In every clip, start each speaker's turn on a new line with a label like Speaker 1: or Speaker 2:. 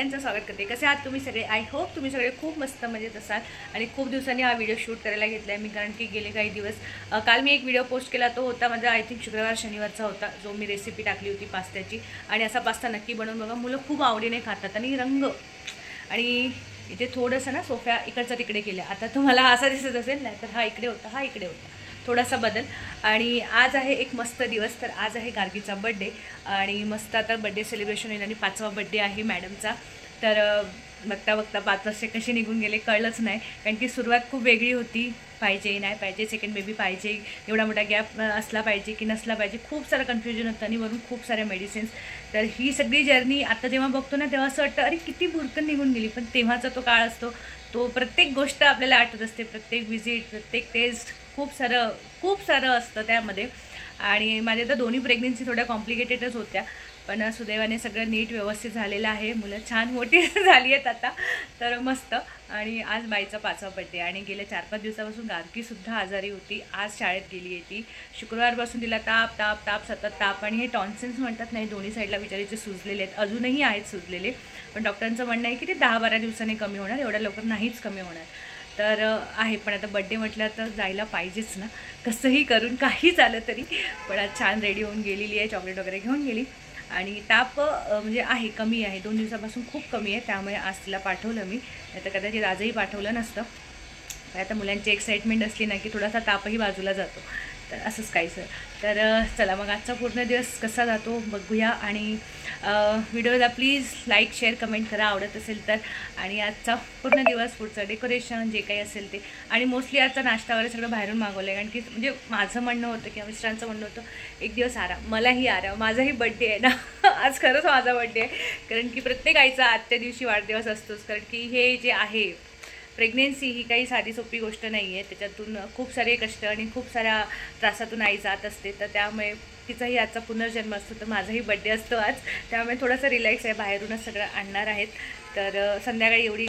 Speaker 1: सगळ्यांचं स्वागत करते। कसे आहात तुम्ही सगळे? आय होप तुम्ही सगळे खूप मस्त मजेत असाल। आणि खूप दिवसांनी हा व्हिडिओ शूट करायला घेतला मी, कारण की गेले काही दिवस काल मी एक व्हिडिओ पोस्ट केला, तो होता माझा आय थिंक शुक्रवार शनिवारचा होता, जो मी रेसिपी टाकली होती पास्त्याची। आणि असा पास्ता नक्की बनवून बघा, मुलं खूप आवडीने खातात। आणि रंग आणि इथे थोडंसं ना सोफ्या इकडचा तिकडे केल्या, आता तुम्हाला असा दिसत असेल, नाही तर हा इकडे होता, हा इकडे होता, थोडासा बदल। आणि आज आहे एक मस्त दिवस, तर आज आहे गार्गीचा बड्डे आणि मस्त आता बड्डे सेलिब्रेशन होईल। आणि 5वा बड्डे आहे मॅडमचा। तर बघता बघता 5 वर्षे कसे निघून गेले कळलंच नाही, कारण की सुरुवात खूप वेगळी होती। पाहिजे नाही पाहिजे, सेकंड बेबी पाहिजे, एवढा मोठा गॅप असला पाहिजे की नसला पाहिजे, खूप सारं कन्फ्युजन होतं आणि वरून खूप साऱ्या मेडिसिन्स। तर ही सगळी जर्नी आता जेव्हा बघतो ना, तेव्हा असं वाटतं अरे किती भुरकन निघून गेली। पण तेव्हाचा तो काळ असतो, तो प्रत्येक गोष्ट आपल्याला आठवत असते, प्रत्येक व्हिजिट, प्रत्येक टेस्ट, खूप सारं असतं त्यामध्ये। आणि माझ्या तर दोन्ही प्रेग्नेन्सी थोड्या कॉम्प्लिकेटेडच होत्या, पण सुदैवाने सगळं नीट व्यवस्थित झालेलं आहे। मुलं छान मोठी झाली आहेत आता, तर मस्त। आणि आज बाईचा 5वा बड्डे आणि गेल्या 4-5 दिवसापासून गार्गीसुद्धा आजारी होती। आज शाळेत गेली आहे ती, शुक्रवारपासून तिला ताप ताप ताप सतत ताप। आणि हे टॉन्सिल्स म्हणतात नाही, दोन्ही साईडला बिचारीचे सुजलेले आहेत, अजूनही आहेत सुजलेले, पण डॉक्टरांचं म्हणणं आहे की ते 10-12 दिवसांनी कमी होणार, एवढ्या लवकर नाहीच कमी होणार। तर आहे, पण आता बड्डे म्हटलं तर जायला पाहिजेच ना, कसंही करून काही झालं तरी। पण आज छान रेडी होऊन गेलेली आहे, चॉकलेट वगैरे घेऊन गेली। आणि ताप म्हणजे आहे, कमी आहे, 2 दिवसापासून खूप कमी आहे, त्यामुळे आज तिला पाठवलं मी, नाही तर कदाचित आजही पाठवलं नसतं। पण आता मुलांची एक्साइटमेंट असली ना की थोडासा तापही बाजूला जातो, तर असंच काहीसं। तर चला मग आजचा पूर्ण दिवस कसा जातो बघूया। आणि व्हिडिओला प्लीज लाईक शेअर कमेंट करा आवडत असेल तर। आणि आजचा पूर्ण दिवस, पुढचं डेकोरेशन जे काही असेल ते, आणि मोस्टली आजचा नाश्ता वगैरे सगळं बाहेरून मागवलं आहे, कारण की म्हणजे माझं म्हणणं होतं किंवा मिस्टरांचं म्हणणं होतं एक दिवस आराम, मलाही आराम, माझाही बड्डे आहे ना आज खरंच माझा बड्डे आहे, कारण की प्रत्येक आईचा आजच्या दिवशी वाढदिवस असतोच। कारण की हे जे आहे प्रेग्नेन्सी ही काही साधी सोपी गोष्ट नाही आहे, त्याच्यातून खूप सारे कष्ट आणि खूप साऱ्या त्रासातून आई जात असते। तर त्यामुळे तिचाही आजचा पुनर्जन्म असतो, तर माझाही बड्डे असतो आज, त्यामुळे थोडंसं रिलॅक्स आहे। बाहेरूनच सगळं आणणार आहेत, तर संध्याकाळी एवढी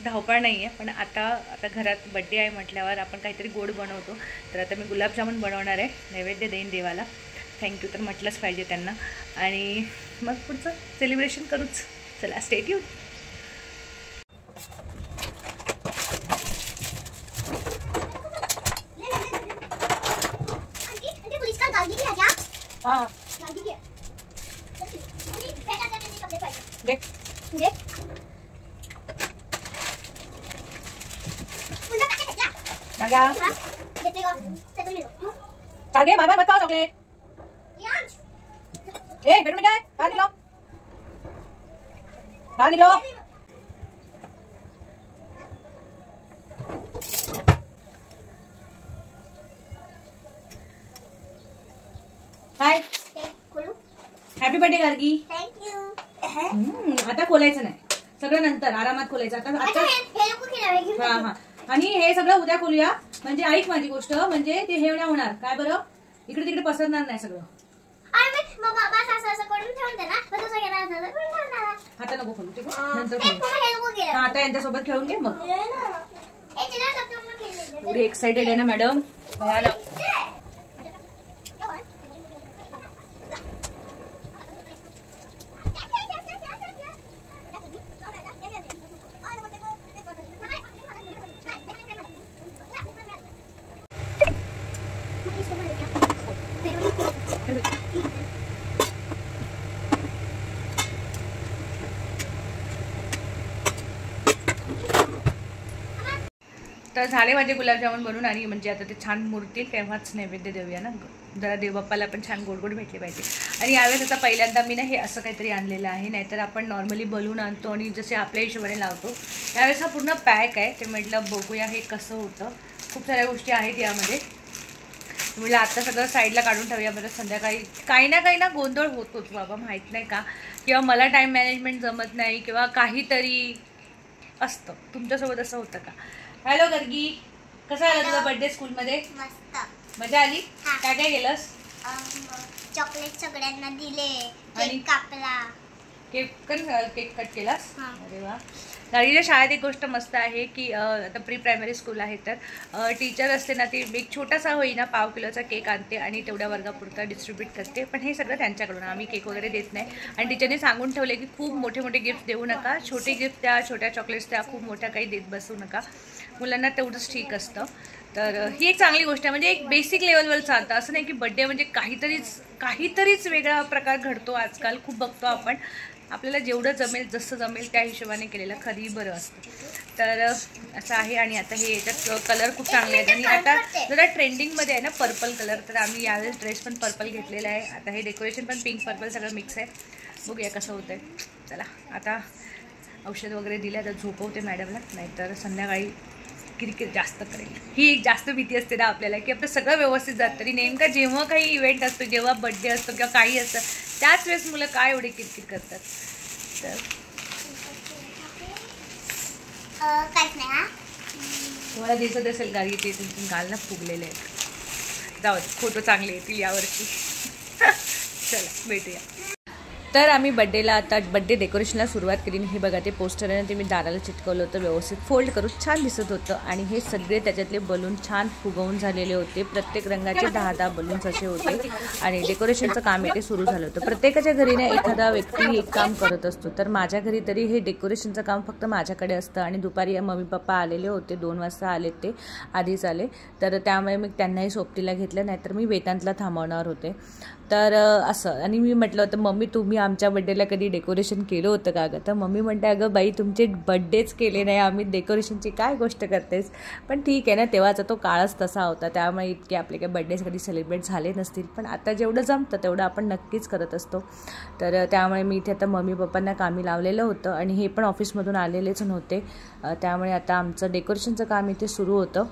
Speaker 1: धावपळ नाही आहे। पण आता घरात बड्डे आहे म्हटल्यावर आपण काहीतरी गोड बनवतो, तर आता मी गुलाबजामुन बनवणार आहे, नैवेद्य देईन देवाला, थँक्यू तर म्हटलंच पाहिजे त्यांना। आणि मग पुढचं सेलिब्रेशन करूच, चला स्टे ट्यून। हाँ देख देख आगे बार बार मत खाओ चॉकलेट, ए बेडरूम में क्या है, बाहर निकलो, बाहर निकलो। Hi, happy birthday Gargi, thank you. आता खोलायचं नाही, सगळं नंतर आरामात खोलायचं। आता हां हां, आणि हे सगळं उद्या खोलूया, म्हणजे ऐक माझी गोष्ट, म्हणजे ते हे नाही होणार, काय बरं, इकडे तिकडे पसरणार नाही सगळं। आता नको खोलू, ठीक आहे, नंतर खोलू। हां आता यांच्यासोबत खेळून घे मग। एवढी एक्साइटेड आहे ना मॅडम, भयानक। तर झाले माझे गुलाबजामुन बनवून, आणि म्हणजे आता ते छान मुरतील तेव्हाच नैवेद्य देऊया ना, जरा देवबाप्पाला पण छान गोड गोड भेटले पाहिजे। आणि यावेळेस आता पहिल्यांदा मी ना हे असं काहीतरी आणलेलं आहे, नाहीतर आपण नॉर्मली बलून आणतो आणि जसे आपल्या हिशोबाने लावतो, यावेळेस हा पूर्ण पॅक आहे। ते म्हटलं बघूया हे कसं होतं, खूप साऱ्या गोष्टी आहेत यामध्ये, म्हटलं आता सगळं साईडला काढून ठेवूया, बरं संध्याकाळी काही ना गोंधळ होतोच बाबा, माहीत नाही का, किंवा मला टाईम मॅनेजमेंट जमत नाही किंवा काहीतरी असतं। तुमच्यासोबत असं होतं का? हॅलो गर्गी, कसा आला तुझा बर्थडे स्कूलमध्ये?
Speaker 2: मस्त,
Speaker 1: मजा आली? काय काय केलंस?
Speaker 2: चॉकलेट सगळ्यांना दिले, केक कापला,
Speaker 1: केक कट केलास? अरे वा. गाडीच्या शाळेत एक गोष्ट मस्त आहे की आता प्री प्रायमरी स्कूल आहे तर टीचर असते ना ती एक छोटासा होईना पाव किलोचा केक आणते आणि तेवढ्या वर्गापुरता डिस्ट्रीब्यूट करते. पण हे सगळं त्यांच्याकडून, आम्ही केक वगैरे देत नाही. आणि टीचरने सांगून ठेवले की खूप मोठे मोठे गिफ्ट देऊ नका, छोटे गिफ्ट द्या, छोट्या चॉकलेट्स द्या, खूप मोठ्या काही देत बसू नका, मुलांना तेवढंच ठीक असतं. तर ही एक चांगली गोष्ट आहे. म्हणजे एक बेसिक लेवलवर चालतं, असं नाही की बड्डे म्हणजे काहीतरीच वेगळा प्रकार घडतो आजकाल, खूप बघतो आपण. आपल्याला जेवढं जमेल, जसं जमेल त्या हिशोबाने केलेलं कधी बरं असतं. तर असं आहे. आणि आता हे याच्यात कलर खूप चांगले आहेत आणि आता जरा ट्रेंडिंगमध्ये आहे ना पर्पल कलर, तर आम्ही यावेळेस ड्रेस पण पर्पल घेतलेला आहे. आता हे डेकोरेशन पण पिंक पर्पल सगळं मिक्स आहे. बघूया कसं होतं आहे. चला आता औषध वगैरे दिलं, आता झोपवते मॅडमला, नाहीतर संध्याकाळी किरकिर जास्त करेल. ही एक जास्त भीती असते ना आपल्याला की आपलं सगळं व्यवस्थित जातं, तरी नेमका जेव्हा काही इव्हेंट असतो, जेव्हा बड्डे असतो किंवा काही असतं, त्याच वेळेस मुलं काय एवढे किरकिर करतात. तर तुम्हाला दिसत असेल गाडीचे तुमचे गाल ना फुगलेले आहेत. जाऊ दे, फोटो चांगले येतील यावर्षी. चला भेटूया. तर आम्ही बड्डेला आता बड्डे डेकोरेशनला सुरुवात केली. हे बघा ते पोस्टर आहे ना, ते मी दाराला चिटकवलं होतं, व्यवस्थित फोल्ड करून छान दिसत होतं. आणि हे सगळे त्याच्यातले बलून छान फुगवून झालेले होते. प्रत्येक रंगाचे 10-10 बलून्स असे होते. आणि डेकोरेशनचं काम आहे ते सुरू झालं होतं. प्रत्येकाच्या घरी ना एखादा व्यक्ती एक काम करत असतो, तर माझ्या घरी तरी हे डेकोरेशनचं काम फक्त माझ्याकडे असतं. आणि दुपारी मम्मी पप्पा आलेले होते, 2 वाजता आले, ते आधीच आले, तर त्यामुळे मी त्यांनाही सोबतीला घेतलं, नाहीतर मी वेदांतला थांबवणार होते. तर असं. आणि मी म्हटलं होतं, मम्मी तुम्ही आमच्या बड्डेला कधी डेकोरेशन केलं होतं का गं? तर मम्मी म्हणते, अगं बाई तुमचे बड्डेच केले नाही आम्ही, डेकोरेशनची काय गोष्ट करतेस. पण ठीक आहे ना, तेव्हाचा तो काळच तसा होता, त्यामुळे इतके आपले काही बड्डेज कधी सेलिब्रेट झाले नसतील. पण आता जेवढं जमतं तेवढं आपण नक्कीच करत असतो. तर त्यामुळे मी इथे आता मम्मी पप्पांना कामी लावलेलं होतं आणि हे पण ऑफिसमधून आलेलेच नव्हते. त्यामुळे आता आमचं डेकोरेशनचं काम इथे सुरू होतं.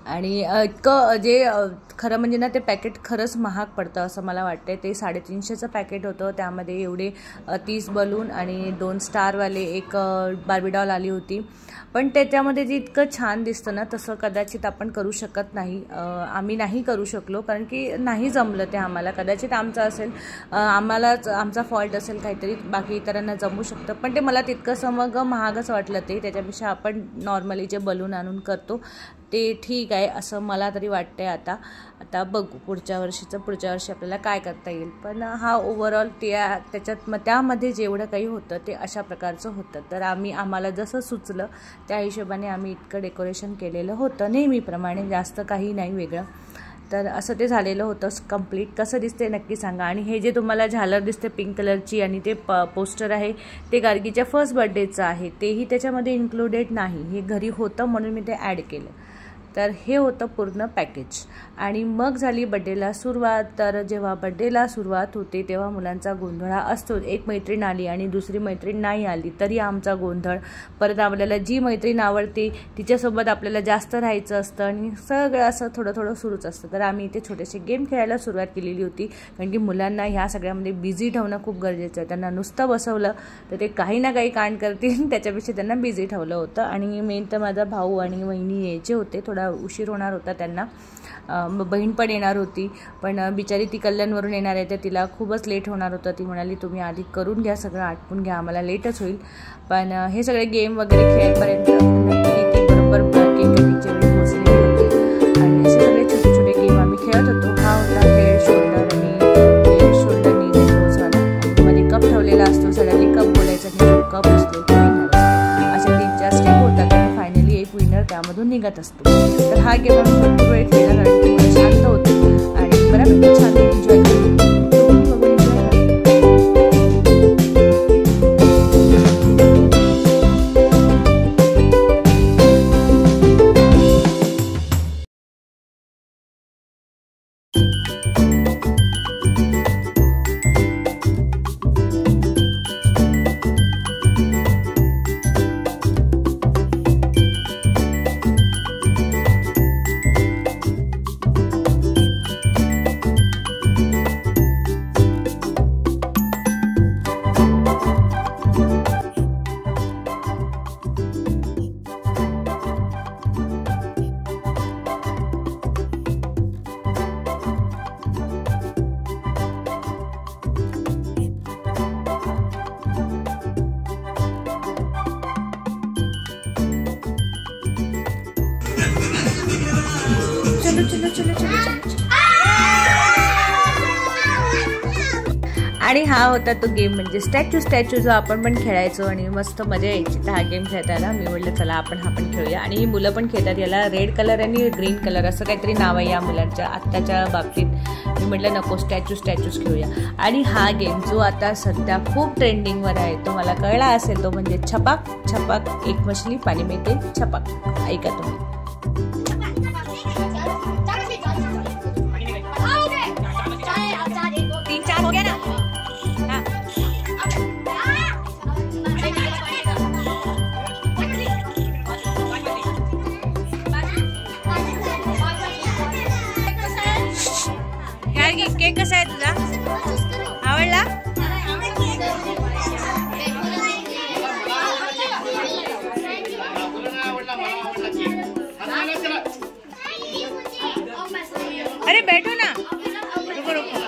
Speaker 1: आणि इतकं जे खरं म्हणजे ना, ते पॅकेट खरंच महाग पडतं असं मला वाटतं. ते 350चं पॅकेट होतं. त्यामध्ये एवढे 30 बलून आणि 2 स्टारवाले एक बार्बी डॉल आली होती. पण त्याच्यामध्ये जे इतकं छान दिसतं ना, तसं कदाचित आपण करू शकत नाही. आम्ही नाही करू शकलो, कारण की नाही जमलं ते आम्हाला. कदाचित आमचं असेल, आम्हालाच आमचा फॉल्ट असेल काहीतरी, बाकी इतरांना जमू शकतं. पण ते मला तितकंसं मग महागच वाटलं ते. त्याच्यापेक्षा आपण नॉर्मली जे बलून आणून करतो ते ठीक आहे असं मला तरी वाटतंय. आता बघू पुढच्या वर्षी आपल्याला काय करता येईल. पण हा ओव्हरऑल त्यामध्ये जेवढं काही होतं ते अशा प्रकारचं होतं. तर आम्हाला जसं सुचलं त्या हिशोबाने आम्ही इतकं डेकोरेशन केलेलं होतं, नेहमीप्रमाणे, जास्त काही नाही वेगळं. तर असं ते झालेलं होतं कंप्लीट. कसं दिसते नक्की सांगा. आणि हे जे तुम्हाला झालर दिसते पिंक कलरची आणि ते पोस्टर आहे ते गार्गीच्या फर्स्ट बर्थडेचं आहे, तेही त्याच्यामध्ये इन्क्लुडेड नाही. हे घरी होतं म्हणून मी ते ॲड केलं. तर हे होतं पूर्ण पॅकेज. आणि मग झाली बड्डेला सुरुवात. तर जेव्हा बड्डेला सुरुवात होते तेव्हा मुलांचा गोंधळ असतो. एक मैत्रीण आली आणि दुसरी मैत्रीण नाही आली तरी आमचा गोंधळ. परत आपल्याला जी मैत्रीण आवडते तिच्यासोबत आपल्याला जास्त राहायचं असतं आणि सगळं असं थोडं थोडं सुरूच असतं. तर आम्ही इथे छोटेसे गेम खेळायला सुरुवात केलेली होती, कारण की मुलांना ह्या सगळ्यामध्ये बिझी ठेवणं खूप गरजेचं आहे. त्यांना नुसतं बसवलं तर ते काही ना काही कांड करतील, त्याच्यापेक्षा त्यांना बिझी ठेवलं होतं. आणि मेन तर माझा भाऊ आणि वहिनी यायचे होते, थोडा उशीर होणार होता त्यांना. बहीण पण येणार होती, पण बिचारी ती कल्याणवरून येणार आहे, तर तिला खूपच लेट होणार होतं. ती म्हणाली तुम्ही आधी करून घ्या, सगळं आटपून घ्या, आम्हाला लेटच होईल. पण हे सगळे गेम वगैरे खेळेपर्यंत ती बरोबर केक कटिंगच्या वेळी पोहोचलेली होती. आणि असे सगळे छोटे छोटे गेम आम्ही खेळत होतो. हा होता हेड शोल्डर आणि हेड शोल्डर नी रोजवाला. मध्ये कप ठेवलेला असतो, सगळ्यांनी कप बोलायचा आणि जो कप असतो तो विनर असतो. अशा 3-4 स्टेप होतात आणि फायनली एक विनर त्यामधून निघत असतो. तर हा गेम आम्ही भरपूर वेळ खेळला, कारण की मला शांत होते आणि बऱ्यापैकी छान एन्जॉय केली. चलो चलो चलो चलो। आणि हा होता तो गेम म्हणजे स्टॅच्यू जो आपण पण खेळायचो आणि मस्त मजा यायची तर हा गेम खेळताना मी म्हटलं चला आपण हा पण खेळूया। आणि ही मुलं पण खेळतात, याला रेड कलर आणि ग्रीन कलर असं काहीतरी नाव आहे या मुलांच्या आत्ताच्या बाबतीत। मी म्हटलं नको स्टॅच्यूज खेळूया। आणि हा गेम जो आता सध्या खूप ट्रेंडिंगवर आहे तो मला कळला असेल तो म्हणजे छपाक छपाक एक मछली पाणी में गई छपाक। ऐका तुम्ही। केक कसा आहे तुझा, आवडला? अरे बैठो ना, रुको रुको।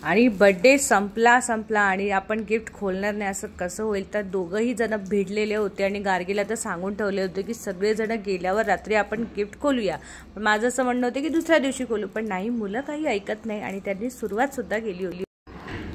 Speaker 1: आणि बर्थडे संपला आणि आपण गिफ्ट खोलणार नाही असं कसं होईल, तर दोघंही जण भिडलेले होते आणि गार्गीला तर सांगून ठेवले होते की सगळेजण गेल्यावर रात्री आपण गिफ्ट खोलूया। पण माझं असं म्हणणं होतं की दुसऱ्या दिवशी खोलू, पण नाही, मुलं काही ऐकत नाही आणि त्यांनी सुरुवातसुद्धा केली होती।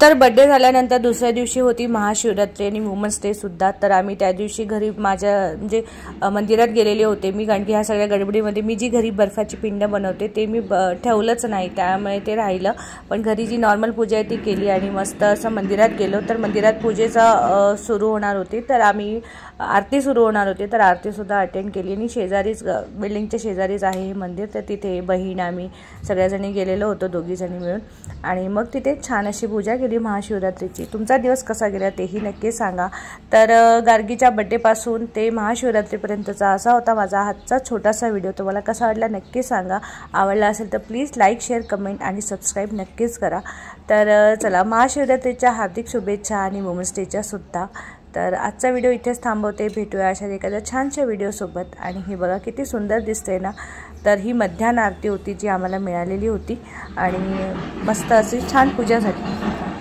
Speaker 1: तर बर्थडे झाल्यानंतर दुसऱ्या दिवशी होती महाशिवरात्री आणि वुमन्स डे सुद्धा। तर आम्ही त्या दिवशी घरी माझ्या म्हणजे मंदिरात गेलेले होते मी, कारण की ह्या सगळ्या गडबडीमध्ये मी जी घरी बर्फाची पिंड बनवते ते मी ठेवलंच नाही, त्यामुळे ते राहिलं। पण घरी जी नॉर्मल पूजा आहे ती केली आणि मस्त असं मंदिरात गेलो। तर मंदिरात पूजेचा सुरू होणार होती, तर आम्ही आरती सुरू होणार होती, तर आरतीसुद्धा अटेंड केली। आणि शेजारीच बिल्डिंगच्या शेजारीच आहे हे मंदिर, तर तिथे बहीण आम्ही सगळ्याजणी गेलेलो होतो दोघीजणी मिळून। आणि मग तिथे छान अशी पूजा केली महाशिवरात्रीची। तुमचा दिवस कसा गेला तेही नक्की सांगा। तर गार्गीच्या बड्डेपासून ते महाशिवरात्रीपर्यंतचा असा होता माझा आजचा छोटासा व्हिडिओ। तुम्हाला कसा वाटला नक्की सांगा, आवडला असेल तर प्लीज लाईक शेअर कमेंट आणि सबस्क्राईब नक्कीच करा। तर चला, महाशिवरात्रीच्या हार्दिक शुभेच्छा आणि वुमन्स डेच्या सुद्धा। तर आजचा व्हिडिओ इथेच थांबवते, भेटूया अशा एखाद्या छानशा व्हिडिओसोबत। आणि हे बघा किती सुंदर दिसते ना, तर ही मध्याह्न आरती होती जी आम्हाला मिळालेली होती आणि मस्त अशी छान पूजा झाली।